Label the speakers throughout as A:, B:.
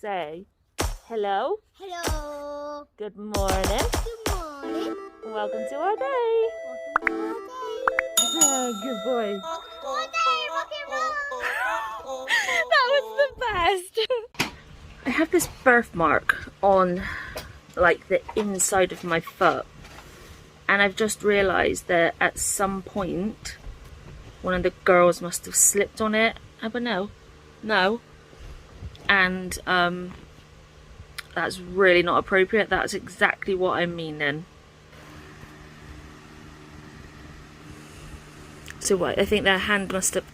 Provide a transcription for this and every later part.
A: Say hello.
B: Hello.
A: Good morning.
B: Good morning.
A: Welcome to our day.
B: Welcome to our
A: Oh, good boy.
B: day. Our day, rock and roll.
A: That was the best. I have this birthmark on like the inside of my foot, and I've just realised that at some point one of the girls must have slipped on it. But no, and that's really not appropriate. That's exactly what I'm meaning. So what, I think their hand must have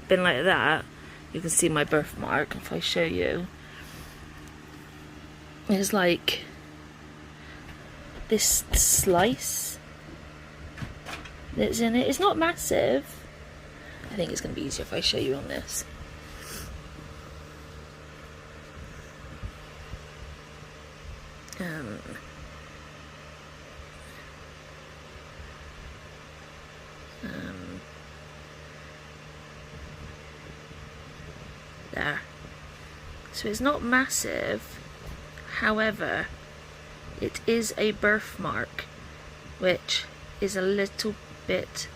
A: been like that. You can see my birthmark if I show you. It's like this slice that's in it. It's not massive. I think it's going to be easier if I show you on this. There. So it's not massive, however, it is a birthmark, which is a little bit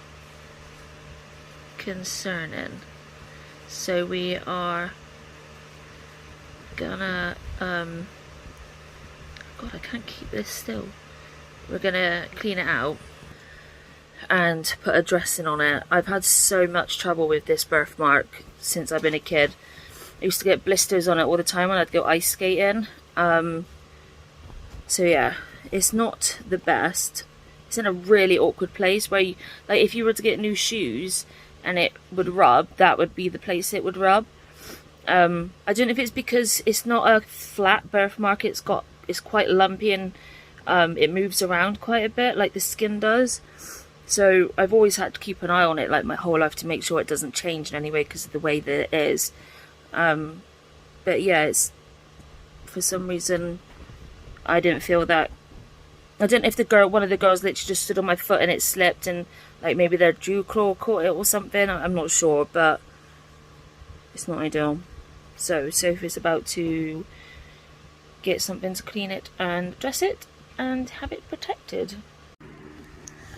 A: concerning. So we are gonna God, I can't keep this still. We're gonna clean it out and put a dressing on it. I've had so much trouble with this birthmark since I've been a kid. I used to get blisters on it all the time when I'd go ice skating. So yeah, it's not the best. It's in a really awkward place where you, like, if you were to get new shoes and it would rub, that would be the place it would rub. I don't know if it's because it's not a flat birthmark, it's quite lumpy and it moves around quite a bit like the skin does. So I've always had to keep an eye on it like my whole life to make sure it doesn't change in any way because of the way that it is. But yeah, it's, for some reason I didn't feel that. I don't know if one of the girls literally just stood on my foot and it slipped, and like maybe their dew claw caught it or something. I'm not sure, but it's not ideal. So Sophie's about to get something to clean it and dress it and have it protected.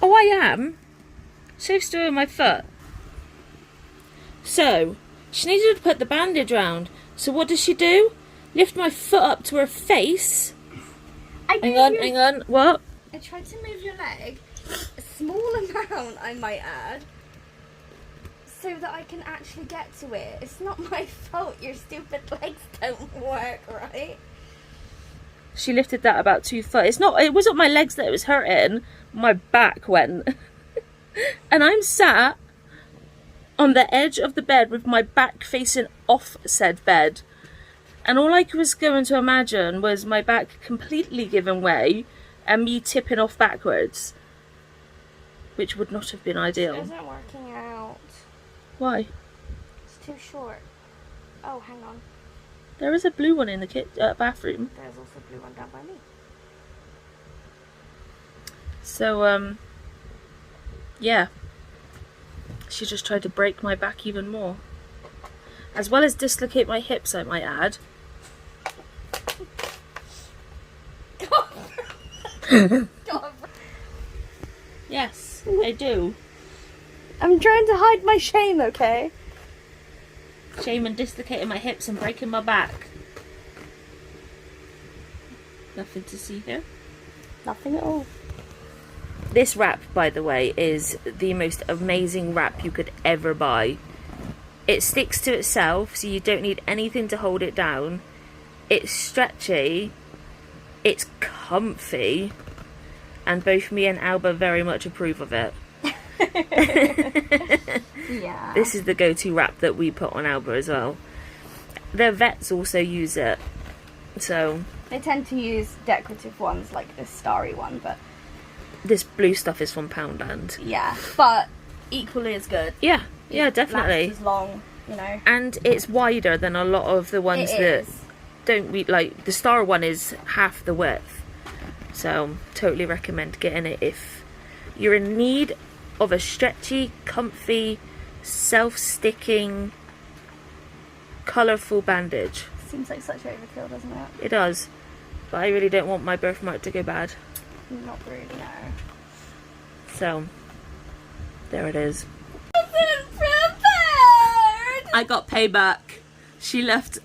A: Oh, I am. Sophie's still on my foot. So she needed to put the bandage round. So what does she do? Lift my foot up to her face. Hang on. What?
B: I tried to move your leg, a small amount I might add, so that I can actually get to it. It's not my fault your stupid legs don't work, right?
A: She lifted that about 2 foot. It wasn't my legs that it was hurting. My back went. And I'm sat on the edge of the bed with my back facing off said bed. And all I was going to imagine was my back completely giving way and me tipping off backwards. Which would not have been ideal.
B: It isn't working out.
A: Why?
B: It's too short. Oh, hang on.
A: There is a blue one in the bathroom.
B: There's also a blue one down by me.
A: So, yeah. She just tried to break my back even more. As well as dislocate my hips, I might add. Yes, I do.
B: I'm trying to hide my shame, okay?
A: Shame and dislocating my hips and breaking my back. Nothing to see here.
B: Nothing at all.
A: This wrap, by the way, is the most amazing wrap you could ever buy. It sticks to itself, so you don't need anything to hold it down. It's stretchy. It's comfy. And both me and Alba very much approve of it.
B: Yeah.
A: This is the go-to wrap that we put on Alba as well. Their vets also use it. So
B: they tend to use decorative ones like this starry one, but
A: this blue stuff is from Poundland.
B: Yeah, but equally as good.
A: Yeah, definitely.
B: Lasts as long, you know.
A: And it's wider than a lot of the ones that don't read, like the star one is half the width. So totally recommend getting it if you're in need of a stretchy, comfy, self-sticking, colourful bandage.
B: seems like such overkill, doesn't it?
A: It does. But I really don't want my birthmark to go bad.
B: Not really, no.
A: So, there it is.
B: I wasn't prepared!
A: I got payback. She left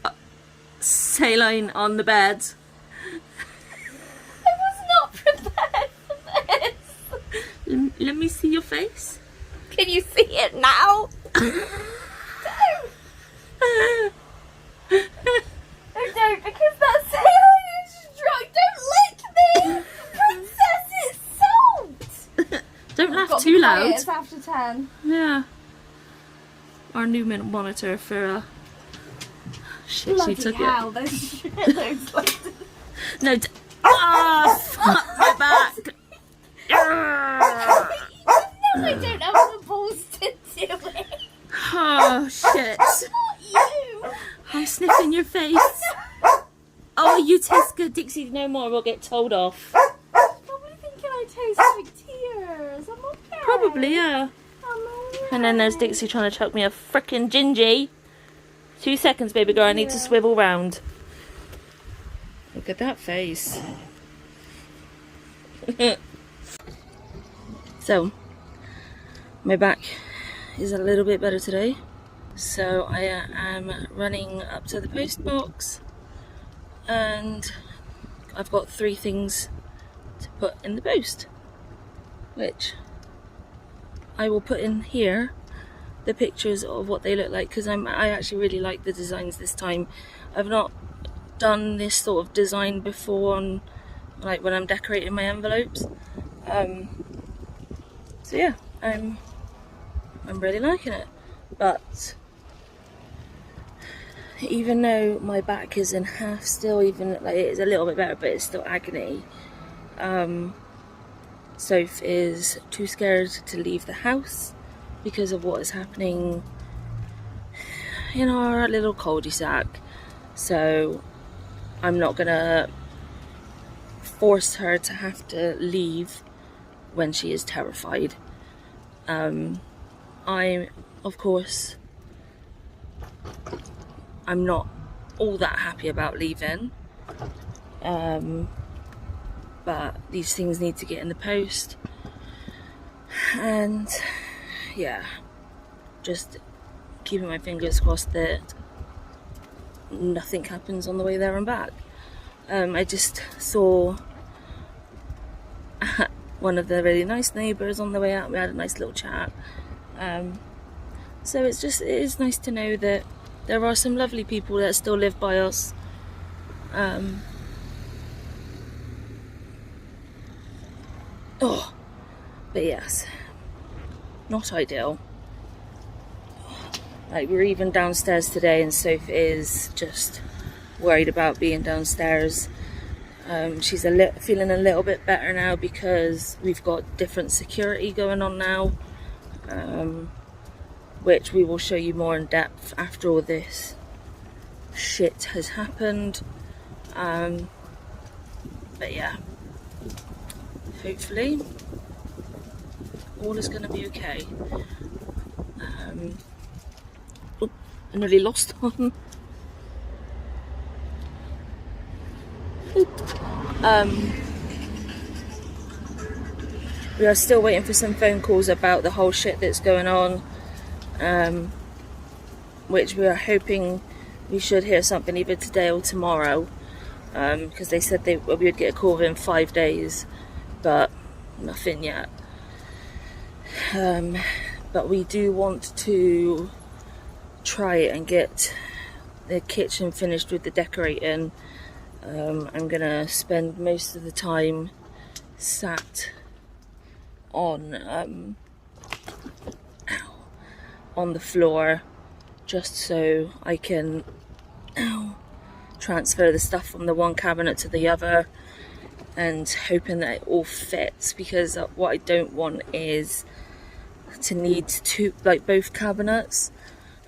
A: saline on the bed.
B: I was not prepared for this.
A: Let me see your face.
B: Can you see it now? Don't. I don't, because that saline is drunk. Don't lick me! Princess, it's salt!
A: Don't laugh too loud.
B: It's after 10.
A: Yeah. Our new monitor for shit,
B: Bloody
A: she took
B: hell,
A: it.
B: there's shitloads left.
A: No, fuck my back.
B: No, I don't have the balls to do it.
A: Oh shit.
B: Not you.
A: I'm sniffing your face. Oh, you taste good, Dixie. No more, we'll get told off.
B: Probably thinking I taste like tears. I'm okay.
A: Probably, yeah.
B: I'm okay.
A: And then there's Dixie trying to chuck me a frickin' gingy. 2 seconds, baby girl. I need to swivel round. Look at that face. So, my back is a little bit better today. So I am running up to the post box, and I've got 3 things to put in the post, which I will put in here the pictures of what they look like, because I actually really like the designs this time. I've not done this sort of design before on, like, when I'm decorating my envelopes. So yeah, I'm really liking it. But even though my back is in half still, even like it's a little bit better, but it's still agony. Soph is too scared to leave the house because of what is happening in our little cul-de-sac. So I'm not gonna force her to have to leave when she is terrified. Of course, I'm not all that happy about leaving, but these things need to get in the post, and yeah, just keeping my fingers crossed that nothing happens on the way there and back. I just saw one of the really nice neighbours on the way out. We had a nice little chat. So it is nice to know that there are some lovely people that still live by us. But yes, not ideal. Like, we're even downstairs today, and Soph is just worried about being downstairs. She's feeling a little bit better now because we've got different security going on now, which we will show you more in depth after all this shit has happened. But yeah, hopefully all is going to be okay. I nearly lost one. We are still waiting for some phone calls about the whole shit that's going on, which we are hoping we should hear something either today or tomorrow, because they said we would get a call within 5 days, but nothing yet. But we do want to try and get the kitchen finished with the decorating. I'm gonna spend most of the time sat on the floor, just so I can transfer the stuff from the one cabinet to the other, and hoping that it all fits, because what I don't want is to need both cabinets.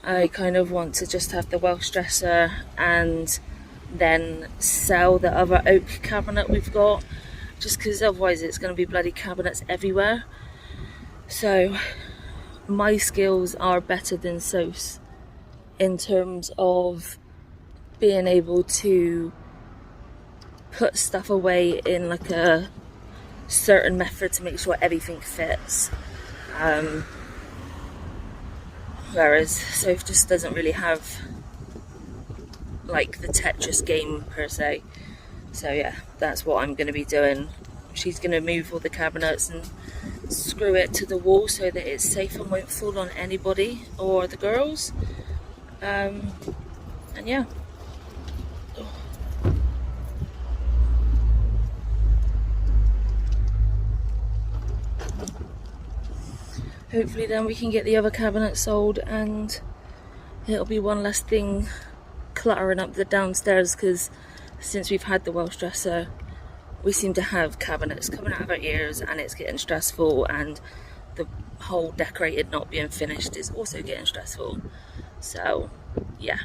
A: I kind of want to just have the Welsh dresser and then sell the other oak cabinet we've got, just because otherwise it's going to be bloody cabinets everywhere. So my skills are better than Soph's in terms of being able to put stuff away in like a certain method to make sure everything fits. Whereas Soph just doesn't really have like the Tetris game per se. So yeah, that's what I'm going to be doing. She's going to move all the cabinets and screw it to the wall so that it's safe and won't fall on anybody or the girls. And yeah. Hopefully then we can get the other cabinet sold and it'll be one less thing cluttering up the downstairs, because since we've had the Welsh dresser we seem to have cabinets coming out of our ears and it's getting stressful, and the whole decorated not being finished is also getting stressful. So yeah,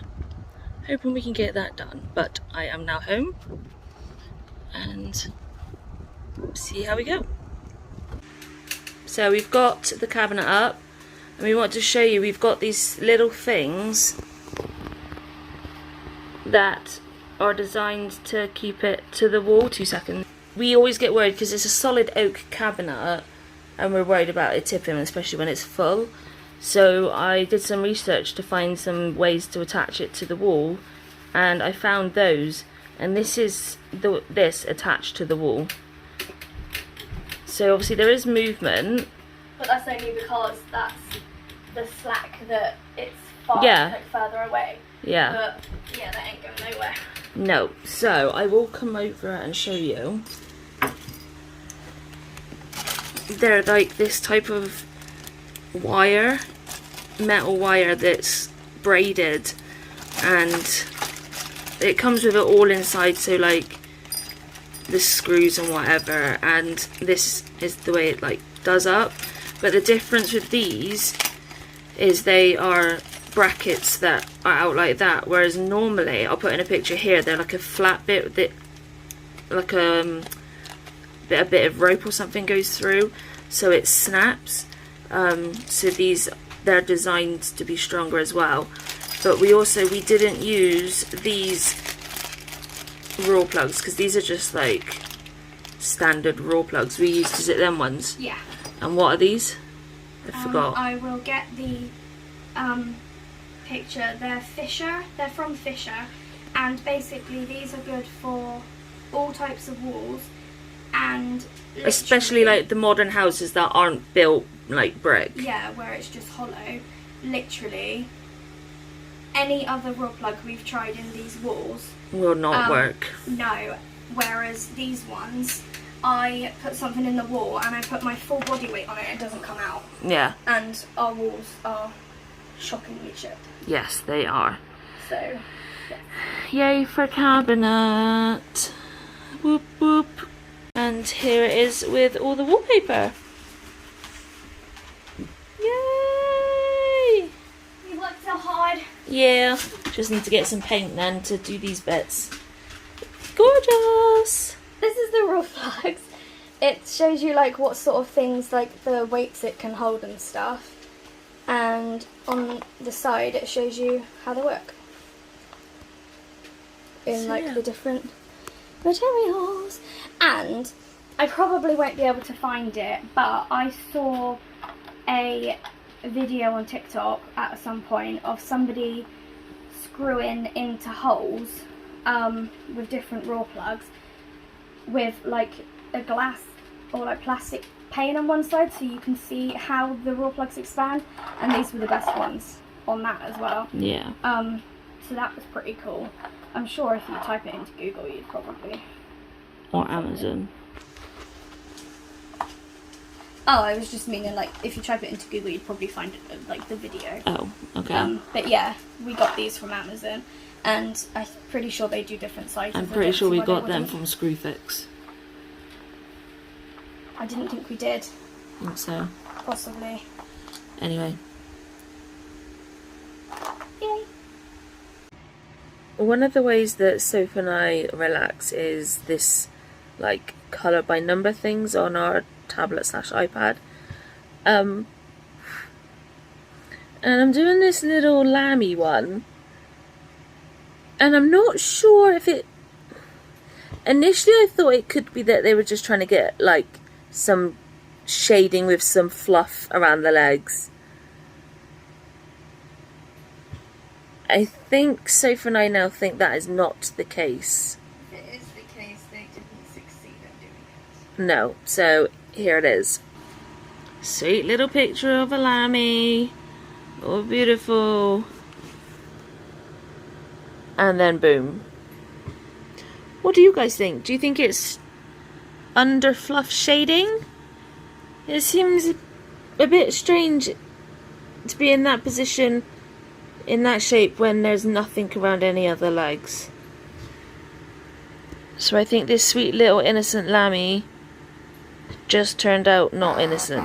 A: hoping we can get that done. But I am now home and see how we go. So we've got the cabinet up and we want to show you, we've got these little things that are designed to keep it to the wall. 2 seconds. We always get worried because it's a solid oak cabinet and we're worried about it tipping, especially when it's full. So I did some research to find some ways to attach it to the wall, and I found those, and this is this attached to the wall. So obviously there is movement.
B: But that's only because that's the slack that it's far further away.
A: Yeah.
B: But yeah, that ain't going nowhere.
A: No. So I will come over and show you. They're like this type of wire, metal wire that's braided, and it comes with it all inside, so like the screws and whatever, and this is the way it like does up. But the difference with these is they are brackets that are out like that, whereas normally, I'll put in a picture here, they're like a flat bit that like a bit of rope or something goes through, so it snaps. So they're designed to be stronger as well. But we didn't use these raw plugs, because these are just like standard raw plugs. We used, is it them ones?
B: Yeah.
A: And what are these? I forgot.
B: I will get the picture. They're Fisher. They're from Fisher, and basically these are good for all types of walls, and
A: especially like the modern houses that aren't built like brick.
B: Yeah, where it's just hollow. Literally, any other raw plug we've tried in these walls
A: will not work.
B: No. Whereas these ones, I put something in the wall and I put my full body weight on it, and it doesn't come out.
A: Yeah.
B: And our walls are shockingly chipped.
A: Yes, they are.
B: So,
A: yeah. Yay for cabinet. Whoop whoop. And here it is with all the wallpaper. Yay!
B: You worked so hard.
A: Yeah. Just need to get some paint then to do these bits. Gorgeous!
B: This is the raw plugs. It shows you like what sort of things, like the weights it can hold and stuff. And on the side it shows you how they work. In like the different materials. And I probably won't be able to find it, but I saw a video on TikTok at some point of somebody screwing into holes with different raw plugs with like a glass or like plastic pane on one side, so you can see how the raw plugs expand, and these were the best ones on that as well.
A: Yeah.
B: So that was pretty cool. I'm sure if you type it into Google you'd probably...
A: Or Amazon.
B: Oh, I was just meaning like if you type it into Google you'd probably find it, like the video.
A: Oh, okay.
B: But yeah, we got these from Amazon, and I'm pretty sure they do different sizes.
A: I'm pretty sure we got them from Screwfix.
B: I didn't think we did.
A: I think so.
B: Possibly.
A: Anyway.
B: Yay.
A: One of the ways that Soph and I relax is this like colour by number things on our tablet/iPad. And I'm doing this little lammy one, And I'm not sure if it... Initially I thought it could be that they were just trying to get like some shading with some fluff around the legs. I think Sophie and I now think that is not the case.
B: If it is the case, they didn't succeed at doing it.
A: No, so here it is. Sweet little picture of a lammy. Oh, beautiful. And then boom. What do you guys think? Do you think it's under fluff shading? It seems a bit strange to be in that position, in that shape, when there's nothing around any other legs. So I think this sweet little innocent lammy just turned out not innocent.